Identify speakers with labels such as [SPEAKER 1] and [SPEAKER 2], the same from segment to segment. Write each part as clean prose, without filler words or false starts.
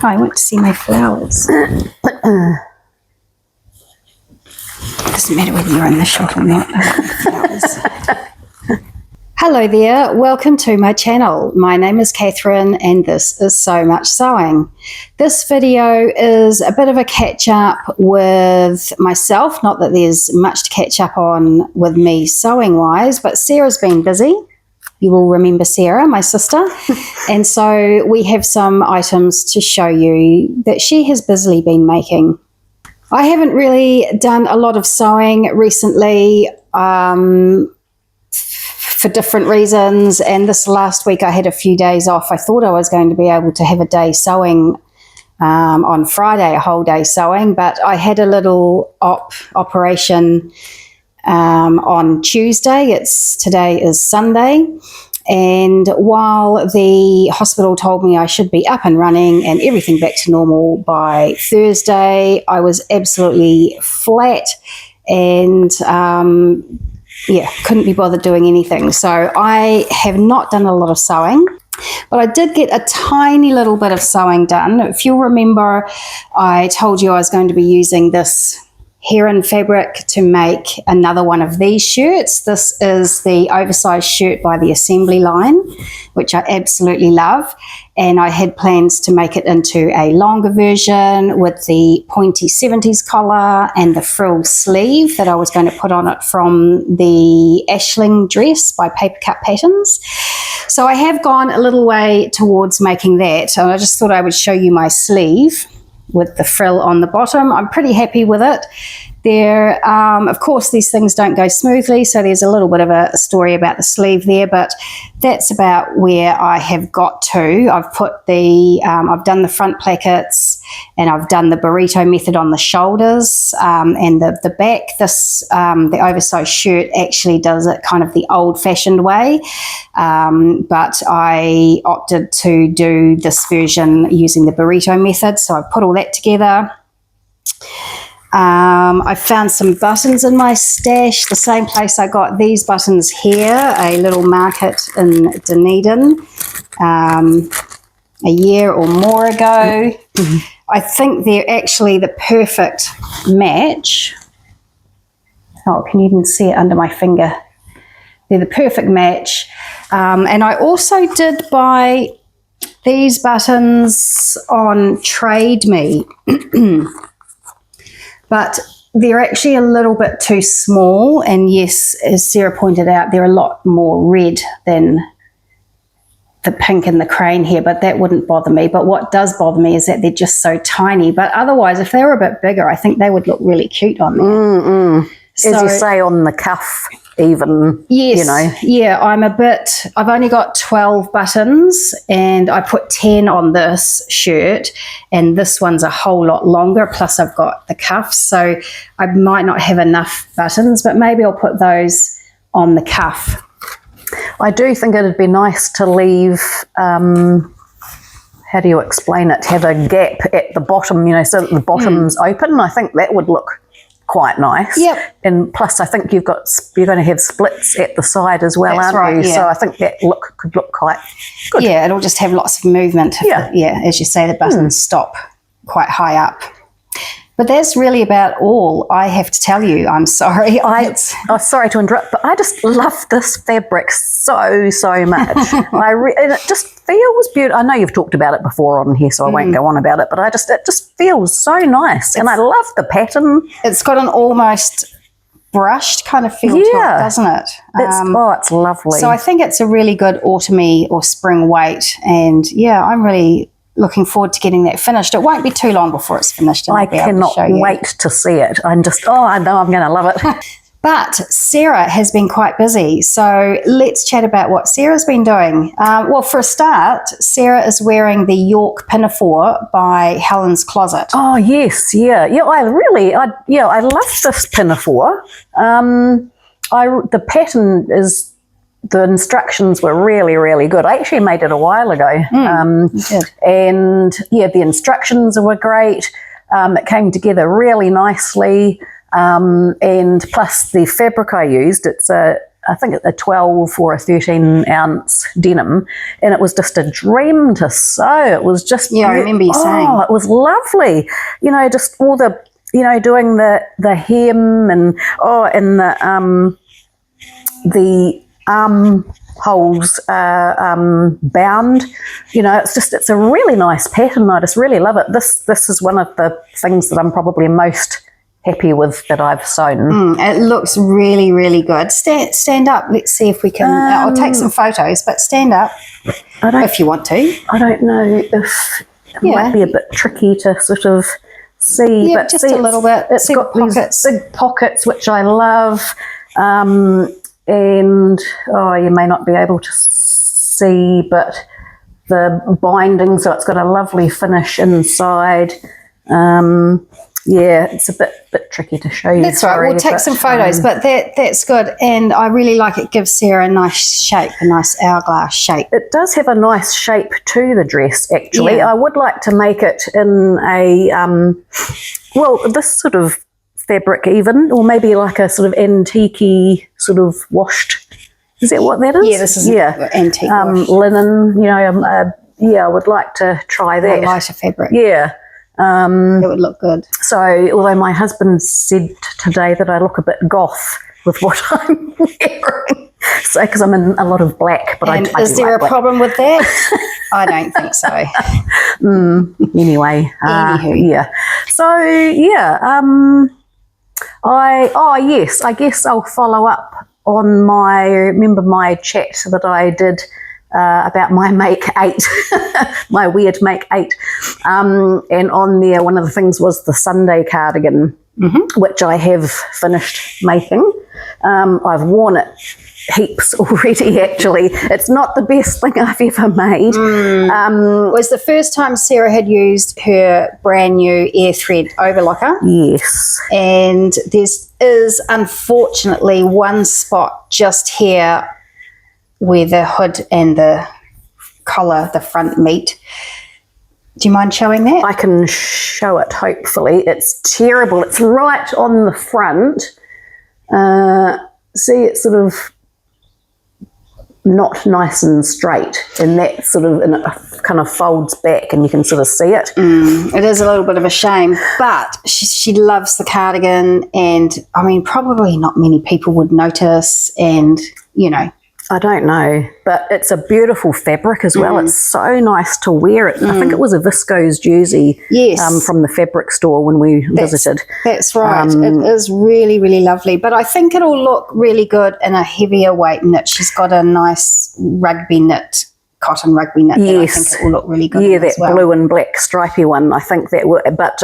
[SPEAKER 1] I went to see my flowers. Doesn't matter whether you're in the shot or not. Flowers. Hello there, welcome to my channel. My name is Catherine and this is So Much Sewing. This video is a bit of a catch up with myself, not that there's much to catch up on with me sewing wise, but Sarah's been busy. You will remember Sarah, my sister, and so we have some items to show you that she has busily been making. I haven't really done a lot of sewing recently for different reasons, and this last week I had a few days off. I thought I was going to be able to have a day sewing on Friday, a whole day sewing, but I had a little operation on Tuesday. Today is Sunday, and while the hospital told me I should be up and running and everything back to normal by Thursday, I was absolutely flat and couldn't be bothered doing anything. So I have not done a lot of sewing, but I did get a tiny little bit of sewing done. If you'll remember, I told you I was going to be using this Heron fabric to make another one of these shirts. This is the oversized shirt by the assembly line, which I absolutely love, and I had plans to make it into a longer version with the pointy 70s collar and the frill sleeve that I was going to put on it from the Ashling dress by Paper Cut Patterns. So I have gone a little way towards making that, and I just thought I would show you my sleeve with the frill on the bottom. I'm pretty happy with it. There, of course, these things don't go smoothly, so there's a little bit of a story about the sleeve there, but that's about where I have got to. I've done the front plackets, and I've done the burrito method on the shoulders and the back. The oversized shirt actually does it kind of the old-fashioned way, but I opted to do this version using the burrito method, so I put all that together. I found some buttons in my stash, the same place I got these buttons here, a little market in Dunedin a year or more ago. I think they're actually the perfect match. Oh, can you even see it under my finger? They're the perfect match. And I also did buy these buttons on Trade Me. But they're actually a little bit too small, and yes, as Sarah pointed out, they're a lot more red than the pink and the crane here, but that wouldn't bother me. But what does bother me is that they're just so tiny. But otherwise, if they were a bit bigger, I think they would look really cute on there.
[SPEAKER 2] As you say, on the cuff even,
[SPEAKER 1] yes,
[SPEAKER 2] you know.
[SPEAKER 1] Yeah, I've only got 12 buttons, and I put 10 on this shirt, and this one's a whole lot longer, plus I've got the cuffs, so I might not have enough buttons, but maybe I'll put those on the cuff.
[SPEAKER 2] I do think it'd be nice to leave, how do you explain it, have a gap at the bottom, you know, so that the bottom's open. I think that would look quite nice.
[SPEAKER 1] Yep.
[SPEAKER 2] And plus I think you're going to have splits at the side as well,
[SPEAKER 1] That's
[SPEAKER 2] aren't
[SPEAKER 1] right,
[SPEAKER 2] you?
[SPEAKER 1] yeah.
[SPEAKER 2] So I think that could look quite good.
[SPEAKER 1] Yeah, it'll just have lots of movement.
[SPEAKER 2] Yeah.
[SPEAKER 1] As you say, the buttons stop quite high up. But that's really about all I have to tell you. I'm sorry.
[SPEAKER 2] I'm sorry to interrupt, but I just love this fabric so much. And it just feels beautiful. I know you've talked about it before on here, so I won't go on about it, but it just feels so nice. And I love the pattern.
[SPEAKER 1] It's got an almost brushed kind of feel to it, doesn't it?
[SPEAKER 2] It's lovely.
[SPEAKER 1] So I think it's a really good autumny or spring weight. And yeah, I'm really looking forward to getting that finished. It won't be too long before it's finished.
[SPEAKER 2] I cannot wait to see it. I know I'm going to love it.
[SPEAKER 1] But Sarah has been quite busy, so let's chat about what Sarah's been doing. Well, for a start, Sarah is wearing the York Pinafore by Helen's Closet.
[SPEAKER 2] Oh yes, yeah. I love this Pinafore. The pattern is. The instructions were really good. I actually made it a while ago. And yeah, the instructions were great. It came together really nicely. And plus the fabric I used, it's a I think a 12 or a 13 ounce denim, and it was just a dream to sew. It was just,
[SPEAKER 1] Yeah, I remember you saying.
[SPEAKER 2] it was lovely. You know, just all the, you know, doing the hem and the armholes bound. You know, it's a really nice pattern. I just really love it. This is one of the things that I'm probably most happy with that I've sewn.
[SPEAKER 1] It looks really, really good. Stand up. Let's see if we can. I'll take some photos, but stand up if you want to.
[SPEAKER 2] I don't know if it might be a bit tricky to sort of see,
[SPEAKER 1] Yeah,
[SPEAKER 2] but
[SPEAKER 1] just
[SPEAKER 2] see,
[SPEAKER 1] a little bit.
[SPEAKER 2] It's
[SPEAKER 1] See
[SPEAKER 2] got
[SPEAKER 1] the
[SPEAKER 2] these
[SPEAKER 1] pockets.
[SPEAKER 2] big pockets, which I love. And you may not be able to see, but the binding, so it's got a lovely finish inside. It's a bit tricky to show you.
[SPEAKER 1] That's right. We'll take some photos, but that's good. And I really like it. Gives Sarah a nice shape, a nice hourglass shape.
[SPEAKER 2] It does have a nice shape to the dress, actually.
[SPEAKER 1] Yeah.
[SPEAKER 2] I would like to make it in a, this sort of fabric even, or maybe like a sort of antique-y sort of washed. Is that what that is?
[SPEAKER 1] Yeah, this is antique wash.
[SPEAKER 2] Linen, you know, I would like to try that.
[SPEAKER 1] A lighter fabric.
[SPEAKER 2] Yeah.
[SPEAKER 1] It would look good.
[SPEAKER 2] So, although my husband said today that I look a bit goth with what I'm wearing, so because I'm in a lot of black, but
[SPEAKER 1] And
[SPEAKER 2] I
[SPEAKER 1] is
[SPEAKER 2] do
[SPEAKER 1] there
[SPEAKER 2] like
[SPEAKER 1] a
[SPEAKER 2] black.
[SPEAKER 1] problem with that? I don't think so.
[SPEAKER 2] Anyway,
[SPEAKER 1] Anywho.
[SPEAKER 2] yeah. So yes, I guess I'll follow up on my chat that I did about my make 8, my weird make 8. And on there, one of the things was the Sunday cardigan, which I have finished making. I've worn it heaps already, actually. It's not the best thing I've ever made.
[SPEAKER 1] It was the first time Sarah had used her brand new air thread overlocker.
[SPEAKER 2] Yes.
[SPEAKER 1] And there is unfortunately one spot just here where the hood and the collar, the front meet. Do you mind showing that?
[SPEAKER 2] I can show it, hopefully. It's terrible. It's right on the front. See, it's sort of not nice and straight, and that sort of, and it kind of folds back and you can sort of see it.
[SPEAKER 1] It is a little bit of a shame, but she loves the cardigan, and I mean, probably not many people would notice, and you know.
[SPEAKER 2] I don't know, but it's a beautiful fabric as well. It's so nice to wear it. I think it was a viscose jersey from the fabric store when we visited.
[SPEAKER 1] That's right. It is really, really lovely. But I think it'll look really good in a heavier weight knit. She's got a nice rugby knit, cotton rugby knit. That I think it will look really good.
[SPEAKER 2] Yeah, that
[SPEAKER 1] as well.
[SPEAKER 2] blue and black stripy one. I think that would, but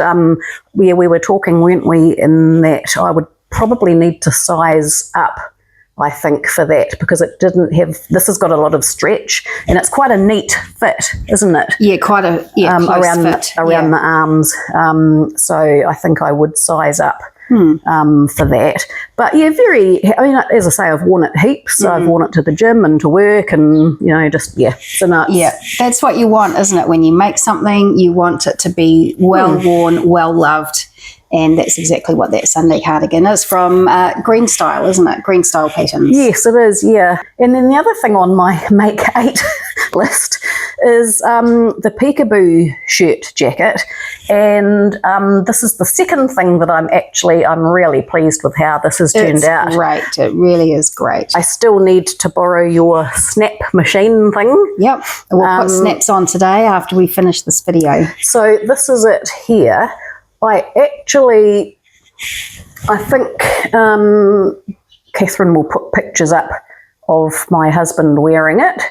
[SPEAKER 2] we were talking, weren't we, in that I would probably need to size up, I think, for that, because it didn't have, this has got a lot of stretch and it's quite a neat fit, isn't it?
[SPEAKER 1] Yeah, quite a close fit.
[SPEAKER 2] Around the arms. So I think I would size up for that. But yeah, I mean, as I say, I've worn it heaps. I've worn it to the gym and to work, and you know, just so nuts.
[SPEAKER 1] Yeah, that's what you want, isn't it? When you make something, you want it to be well worn, well loved. And that's exactly what that Sunday cardigan is from Greenstyle, isn't it? Greenstyle patterns.
[SPEAKER 2] Yes, it is, yeah. And then the other thing on my Make 8 list is the peekaboo shirt jacket. And this is the second thing that I'm really pleased with how this has turned out.
[SPEAKER 1] It's great. It really is great.
[SPEAKER 2] I still need to borrow your snap machine thing.
[SPEAKER 1] Yep. We'll put snaps on today after we finish this video.
[SPEAKER 2] So this is it here. I think Catherine will put pictures up of my husband wearing it.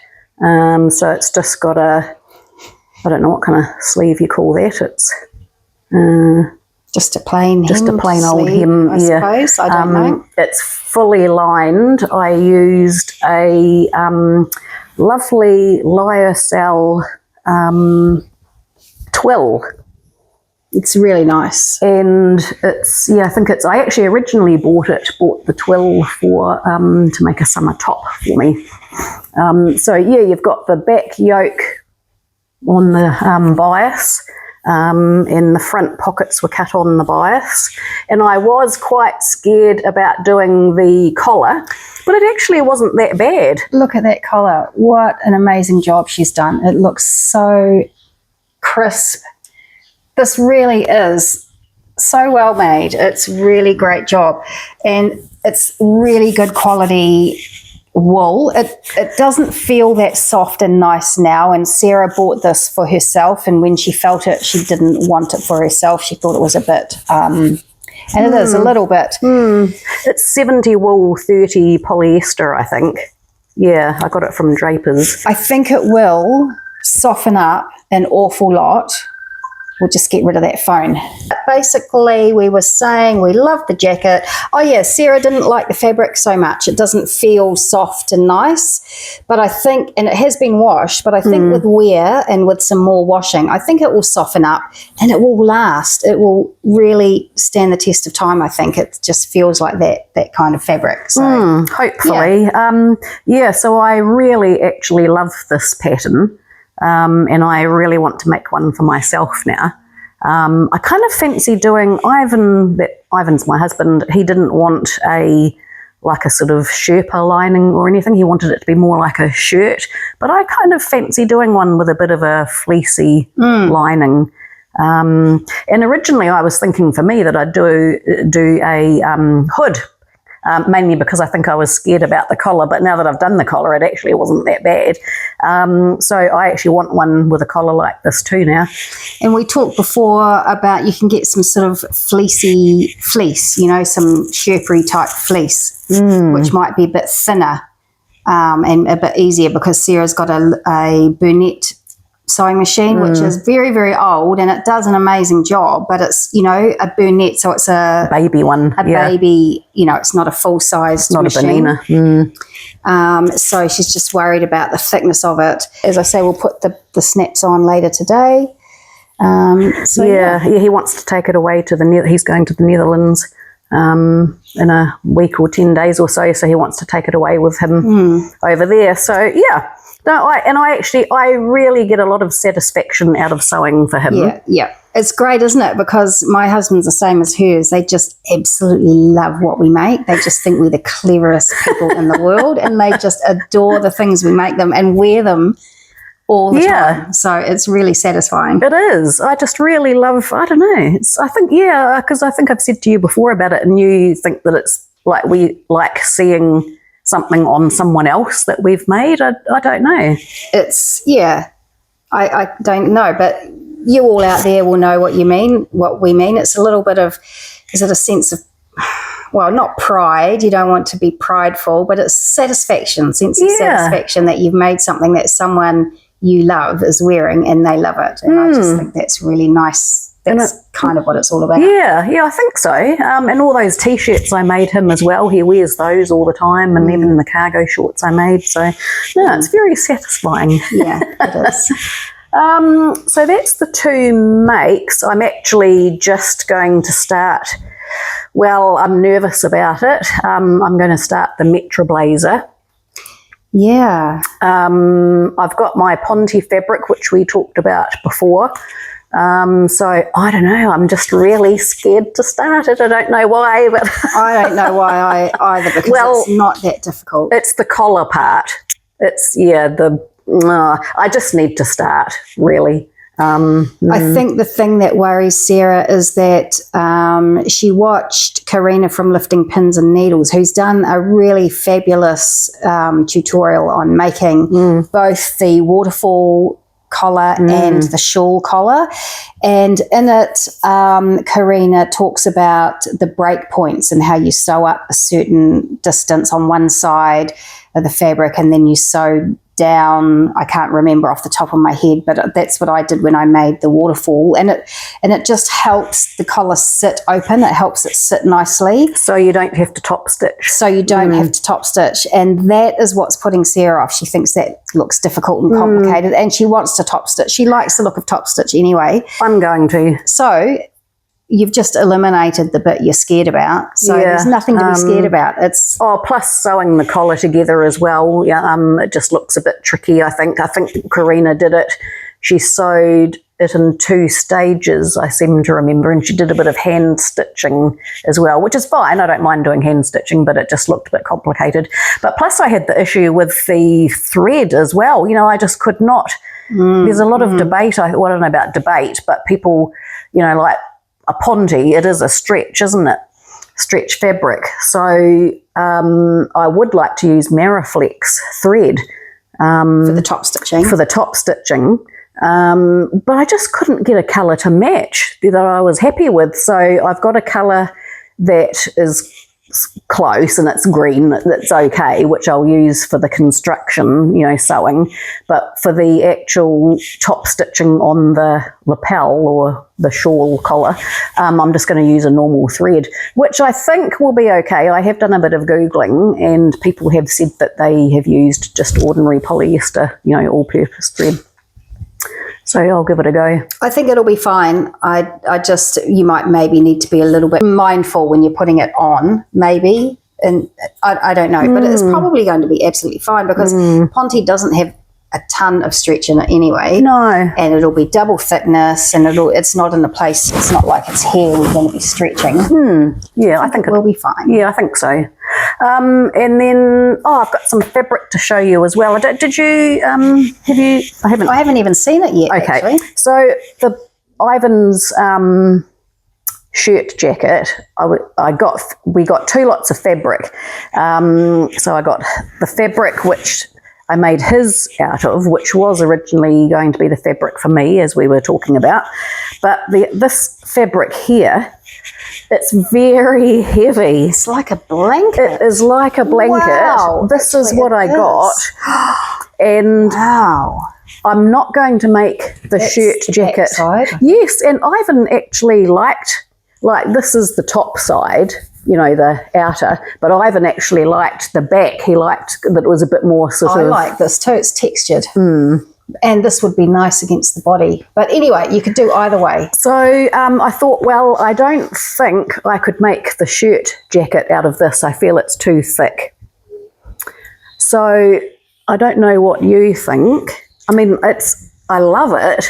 [SPEAKER 2] So it's just got I don't know what kind of sleeve you call that. It's
[SPEAKER 1] just a plain
[SPEAKER 2] old hem.
[SPEAKER 1] I suppose. I don't know.
[SPEAKER 2] It's fully lined. I used a lovely lyocell twill.
[SPEAKER 1] It's really nice.
[SPEAKER 2] And it's, I actually originally bought the twill for, to make a summer top for me. So yeah, you've got the back yoke on the bias, and the front pockets were cut on the bias. And I was quite scared about doing the collar, but it actually wasn't that bad.
[SPEAKER 1] Look at that collar. What an amazing job she's done. It looks so crisp. This really is so well made. It's really great job. And it's really good quality wool. It doesn't feel that soft and nice now, and Sarah bought this for herself, and when she felt it she didn't want it for herself. She thought it was a bit and it is a little bit.
[SPEAKER 2] It's 70 wool, 30 polyester, I think. Yeah, I got it from Draper's.
[SPEAKER 1] I think it will soften up an awful lot. We'll just get rid of that phone. Basically, we were saying we love the jacket. Oh yeah, Sarah didn't like the fabric so much. It doesn't feel soft and nice. But I think, and it has been washed, but I think with wear and with some more washing, I think it will soften up and it will last. It will really stand the test of time, I think. It just feels like that kind of fabric. So,
[SPEAKER 2] hopefully. Yeah, so I really actually love this pattern. And I really want to make one for myself now. I kind of fancy doing Ivan's my husband. He didn't want like a sort of Sherpa lining or anything. He wanted it to be more like a shirt. But I kind of fancy doing one with a bit of a fleecy lining. And originally I was thinking for me that I'd do a hood. Mainly because I think I was scared about the collar, but now that I've done the collar, it actually wasn't that bad. So I actually want one with a collar like this too now.
[SPEAKER 1] And we talked before about you can get some sort of fleecy fleece, you know, some Sherpa type fleece, which might be a bit thinner and a bit easier, because Sarah's got a Burnett sewing machine, which is very, very old, and it does an amazing job, but it's, you know, a Burnett, so it's a
[SPEAKER 2] baby one,
[SPEAKER 1] baby, you know, it's not a full-sized machine.
[SPEAKER 2] Not a banana.
[SPEAKER 1] So she's just worried about the thickness of it. As I say, we'll put the snaps on later today.
[SPEAKER 2] He wants to take it away to he's going to the Netherlands in a week or 10 days or so he wants to take it away with him over there. So yeah. No, I really get a lot of satisfaction out of sewing for him.
[SPEAKER 1] Yeah. It's great, isn't it? Because my husband's the same as hers. They just absolutely love what we make. They just think we're the cleverest people in the world, and they just adore the things we make them and wear them all the time. So it's really satisfying.
[SPEAKER 2] It is. I just really love, I don't know. Because I think I've said to you before about it, and you think that it's like we like seeing something on someone else that we've made. I don't know. I don't know, but you all out there will know what we mean. It's a little bit of, is it a sense of, well, not pride, you don't want to be prideful, but it's satisfaction that you've made something that someone you love is wearing and they love it. And I just think that's really nice. That's kind of what it's all about. Yeah, I think so. And all those T-shirts I made him as well, he wears those all the time, and even the cargo shorts I made. So, no, it's very satisfying.
[SPEAKER 1] Yeah, it is.
[SPEAKER 2] So that's the two makes. I'm actually just going to start, well, I'm nervous about it. I'm going to start the Metra blazer.
[SPEAKER 1] Yeah.
[SPEAKER 2] I've got my Ponte fabric, which we talked about before. So I don't know, I'm just really scared to start it. I don't know why, but
[SPEAKER 1] I don't know why either, because it's not that difficult.
[SPEAKER 2] It's the collar part. It's I just need to start, really.
[SPEAKER 1] I think the thing that worries Sarah is that she watched Karina from Lifting Pins and Needles, who's done a really fabulous tutorial on making both the waterfall collar and the shawl collar, and in it Karina talks about the break points and how you sew up a certain distance on one side of the fabric and then you sew down. I can't remember off the top of my head, but that's what I did when I made the waterfall, and it just helps the collar sit open. It helps it sit nicely,
[SPEAKER 2] so you don't have to top stitch.
[SPEAKER 1] And that is what's putting Sarah off. She thinks that looks difficult and complicated, and she wants to top stitch. She likes the look of top stitch anyway.
[SPEAKER 2] I'm going to.
[SPEAKER 1] So you've just eliminated the bit you're scared about. So there's nothing to be scared about. It's
[SPEAKER 2] plus sewing the collar together as well. Yeah, it just looks a bit tricky, I think. I think Karina did it. she sewed it in 2 stages, I seem to remember, and she did a bit of hand stitching as well, which is fine. I don't mind doing hand stitching, but it just looked a bit complicated. But plus I had the issue with the thread as well. You know, I just could not. There's a lot of debate. I don't know about debate, but people, you know, like a Ponte, it is a stretch, isn't it? Stretch fabric. So I would like to use Meriflex thread
[SPEAKER 1] for the top stitching.
[SPEAKER 2] But I just couldn't get a colour to match that I was happy with. So I've got a colour that is close and it's green, that's okay, which I'll use for the construction, you know, sewing. But for the actual top stitching on the lapel or the shawl collar, I'm just going to use a normal thread, which I think will be okay. I have done a bit of Googling and people have said that they have used just ordinary polyester, you know, all-purpose thread. So I'll give it a go.
[SPEAKER 1] I think it'll be fine. You might maybe need to be a little bit mindful when you're putting it on, maybe. And I don't know, but it's probably going to be absolutely fine because Ponte doesn't have a ton of stretch in it anyway.
[SPEAKER 2] No.
[SPEAKER 1] And it'll be double thickness and it's not in a place, it's not like it's here and you're going to be stretching.
[SPEAKER 2] Yeah, I think
[SPEAKER 1] it will be fine.
[SPEAKER 2] Yeah, I think so. And then, I've got some fabric to show you as well. Did you, have you, I
[SPEAKER 1] haven't even seen it yet,
[SPEAKER 2] okay.
[SPEAKER 1] Actually.
[SPEAKER 2] So the Ivan's shirt jacket, we got 2 lots of fabric. So I got the fabric which I made his out of, which was originally going to be the fabric for me, as we were talking about. But this fabric here, it's very heavy.
[SPEAKER 1] It's like a blanket.
[SPEAKER 2] It is like a blanket.
[SPEAKER 1] Wow,
[SPEAKER 2] this is what I got. And
[SPEAKER 1] wow.
[SPEAKER 2] I'm not going to make the shirt jacket. Yes, and Ivan actually liked, like this is the top side, you know, the outer, but Ivan actually liked the back. He liked that it was a bit more sort of...
[SPEAKER 1] I like this too, it's textured. And this would be nice against the body. But anyway, you could do either way.
[SPEAKER 2] So I thought, well, I don't think I could make the shirt jacket out of this. I feel it's too thick. So I don't know what you think. I mean, I love it.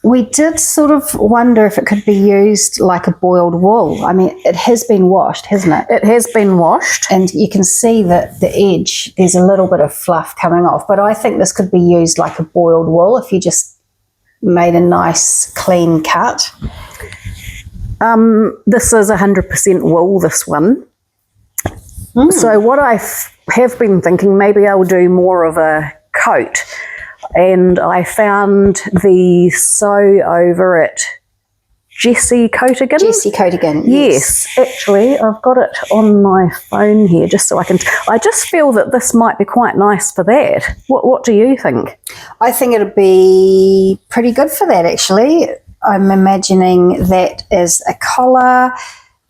[SPEAKER 1] We did sort of wonder if it could be used like a boiled wool. I mean, it has been washed, hasn't it?
[SPEAKER 2] It has been washed.
[SPEAKER 1] And you can see that the edge, there's a little bit of fluff coming off. But I think this could be used like a boiled wool if you just made a nice clean cut.
[SPEAKER 2] This is 100% wool, this one. So what I have been thinking, maybe I'll do more of a coat. And I found the sew over at Jessie Coatigan.
[SPEAKER 1] Jessie Coatigan,
[SPEAKER 2] yes. Actually, I've got it on my phone here just so I can... I just feel that this might be quite nice for that. What do you think?
[SPEAKER 1] I think it'd be pretty good for that, actually. I'm imagining that as a collar.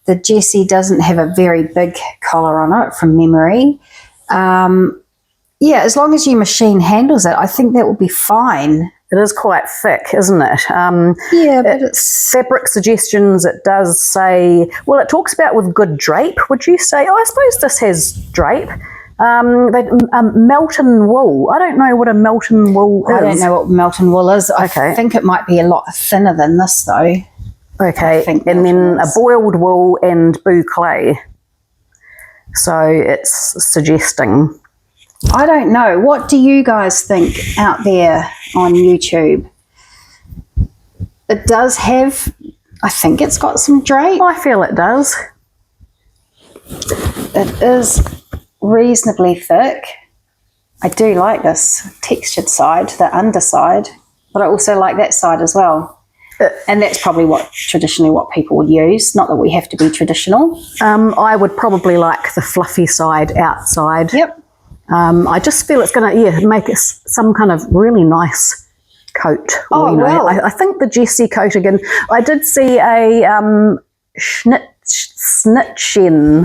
[SPEAKER 1] The Jessie doesn't have a very big collar on it from memory. Yeah, as long as your machine handles it, I think that will be fine.
[SPEAKER 2] It is quite thick, isn't it?
[SPEAKER 1] Yeah, but it's...
[SPEAKER 2] Fabric suggestions, it does say... Well, it talks about with good drape, would you say? Oh, I suppose this has drape. Melton wool. I don't know what a Melton wool is.
[SPEAKER 1] I don't know what Melton wool is. I think it might be a lot thinner than this, though.
[SPEAKER 2] Okay, and then a boiled wool and boucle. So it's suggesting...
[SPEAKER 1] I don't know. What do you guys think out there on YouTube? It does have, I think it's got some drape.
[SPEAKER 2] I feel it does.
[SPEAKER 1] It is reasonably thick. I do like this textured side, the underside, but I also like that side as well. And that's probably traditionally what people would use. Not that we have to be traditional.
[SPEAKER 2] I would probably like the fluffy side outside.
[SPEAKER 1] Yep.
[SPEAKER 2] I just feel it's going to make it some kind of really nice coat.
[SPEAKER 1] Oh,
[SPEAKER 2] you know,
[SPEAKER 1] well.
[SPEAKER 2] I think the Jessie Coatigan, I did see a Schnittchen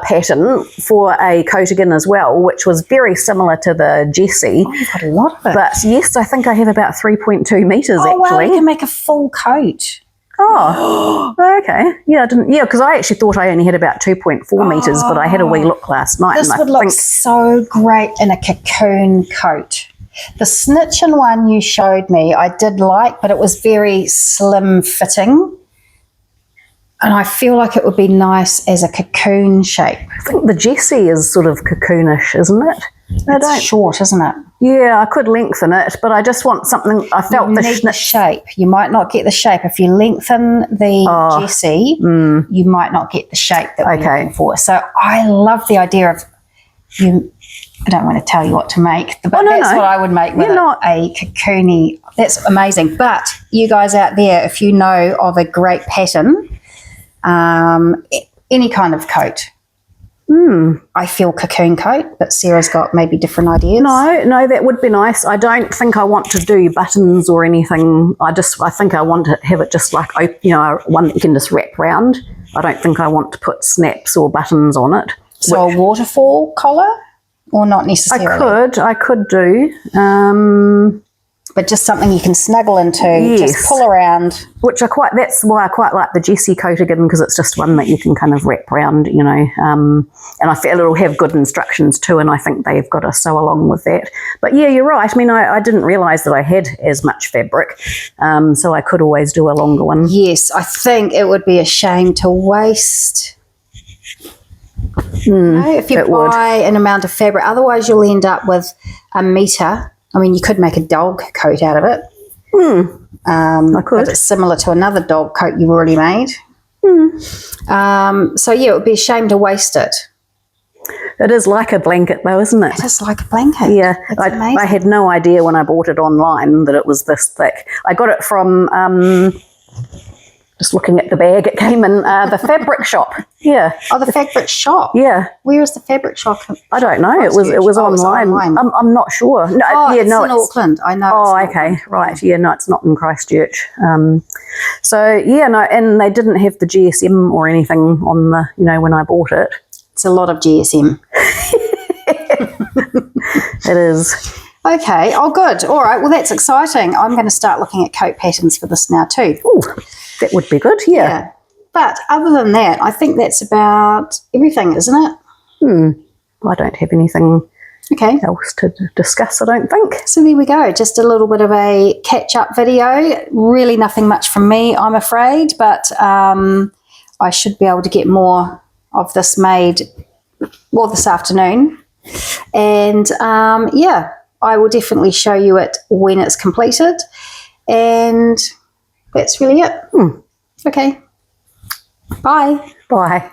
[SPEAKER 2] pattern for a Coatigan as well, which was very similar to the Jessie.
[SPEAKER 1] Oh, you've got a lot of it.
[SPEAKER 2] But yes, I think I have about 3.2 metres actually.
[SPEAKER 1] Wow, you can make a full coat.
[SPEAKER 2] Oh, okay. Yeah, I didn't. Yeah, because I actually thought I only had about 2.4 meters, but I had a wee look last night.
[SPEAKER 1] This
[SPEAKER 2] and
[SPEAKER 1] would look so great in a cocoon coat. The Schnittchen one you showed me, I did like, but it was very slim fitting. And I feel like it would be nice as a cocoon shape.
[SPEAKER 2] I think the Jessie is sort of cocoonish, isn't it?
[SPEAKER 1] It's short, isn't it?
[SPEAKER 2] Yeah, I could lengthen it, but I just want something. I felt
[SPEAKER 1] You need the shape. You might not get the shape. If you lengthen the Jessie, you might not get the shape that we're looking for. So I love the idea of you. I don't want to tell you what to make, but that's what I would make with a cocoony. That's amazing. But you guys out there, if you know of a great pattern, any kind of coat. I feel cocoon coat, but Sarah's got maybe different ideas.
[SPEAKER 2] No, that would be nice. I don't think I want to do buttons or anything. I think I want to have it just like, one that you can just wrap round. I don't think I want to put snaps or buttons on it.
[SPEAKER 1] So a waterfall collar, or not necessarily?
[SPEAKER 2] I could do.
[SPEAKER 1] But just something you can snuggle into, just pull around.
[SPEAKER 2] That's why I quite like the Jessie Coatigan, because it's just one that you can kind of wrap round, and I feel it'll have good instructions too, and I think they've got to sew along with that. But yeah, you're right. I mean, I didn't realise that I had as much fabric, so I could always do a longer one.
[SPEAKER 1] Yes, I think it would be a shame to waste. If you buy an amount of fabric, otherwise you'll end up with a metre. I mean, you could make a dog coat out of it. I could. But it's similar to another dog coat you've already made. So, yeah, it would be a shame to waste it.
[SPEAKER 2] It is like a blanket, though, isn't it?
[SPEAKER 1] It is like a blanket.
[SPEAKER 2] Yeah.
[SPEAKER 1] It's amazing.
[SPEAKER 2] I had no idea when I bought it online that it was this thick. I got it from... just looking at the bag, it came in the fabric shop. Yeah.
[SPEAKER 1] Oh, the fabric shop?
[SPEAKER 2] Yeah.
[SPEAKER 1] Where is the fabric shop?
[SPEAKER 2] I don't know. It was online. I'm not sure. No,
[SPEAKER 1] it's in Auckland. I know.
[SPEAKER 2] Oh, okay. Right. Yeah, no, it's not in Christchurch. So, yeah, no, and they didn't have the GSM or anything on the, when I bought it.
[SPEAKER 1] It's a lot of GSM.
[SPEAKER 2] It is.
[SPEAKER 1] Okay. Oh, good. All right. Well, that's exciting. I'm going to start looking at coat patterns for this now too.
[SPEAKER 2] Ooh. That would be good, yeah.
[SPEAKER 1] But other than that, I think that's about everything, isn't it?
[SPEAKER 2] I don't have anything else to discuss, I don't think.
[SPEAKER 1] So there we go. Just a little bit of a catch-up video. Really nothing much from me, I'm afraid, but I should be able to get more of this made, this afternoon. And, I will definitely show you it when it's completed. And... that's really it. Okay. Bye.
[SPEAKER 2] Bye.